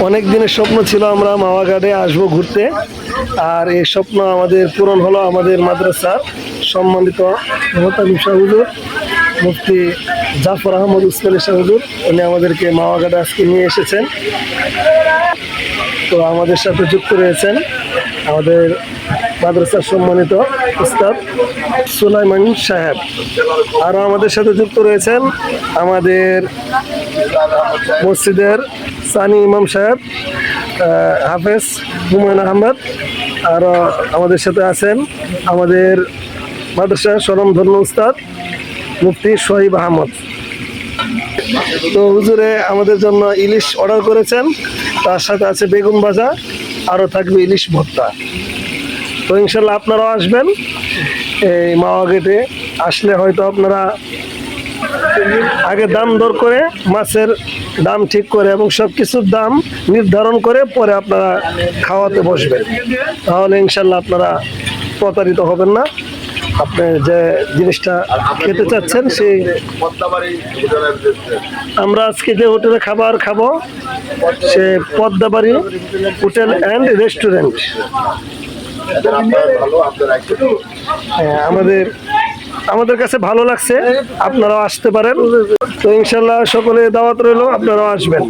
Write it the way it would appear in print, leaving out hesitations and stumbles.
অনেক দিনের স্বপ্ন ছিল আমরা মাওয়াঘাটে আসবো ঘুরতে, আর এই স্বপ্ন আমাদের পূরণ হলো। আমাদের মাদ্রাসার সম্মানিত মোহতামিম শাহ হুজুর মুফতি জাফর আহমদ উসমানী শাহ হুজুর, উনি আমাদেরকে মাওয়াঘাটে আজকে নিয়ে এসেছেন। তো আমাদের সাথে যুক্ত রয়েছেন আমাদের মাদ্রাসার সম্মানিত উস্তাদ সুলাইমান সাহেব, আরও আমাদের সাথে যুক্ত রয়েছেন আমাদের মসজিদের সানি ইমাম সাহেব, হাফেজ হুমায়ুন আহমেদ, আরও আমাদের সাথে আছেন আমাদের মাদ্রাসার স্বনামধন্য উস্তাদ মুফতি শহীদ আহমদ। তো হুজুরে আমাদের জন্য ইলিশ অর্ডার করেছেন, তার সাথে আছে বেগুন ভাজা, আরও থাকবে ইলিশ ভর্তা। তো ইনশাল্লাহ আপনারাও আসবেন। এই মাওয়াঘাটে আসলে হয়তো আপনারা আগে দাম দর করে, মাছের দাম ঠিক করে এবং সব কিছুর দাম নির্ধারণ করে পরে আপনারা খাওয়াতে বসবেন, তাহলে ইনশাল্লাহ আপনারা প্রতারিত হবেন না। আপনি যে জিনিসটা খেতে চাচ্ছেন সেই। আমরা আজকে যে হোটেলে খাবার খাবো সে পদ্মাবাড়ি হোটেল অ্যান্ড রেস্টুরেন্ট। হ্যাঁ, আমাদের কাছে ভালো লাগছে, আপনারাও আসতে পারেন। তো ইনশাল্লাহ সকলে দাওয়াত রইল, আপনারাও আসবেন।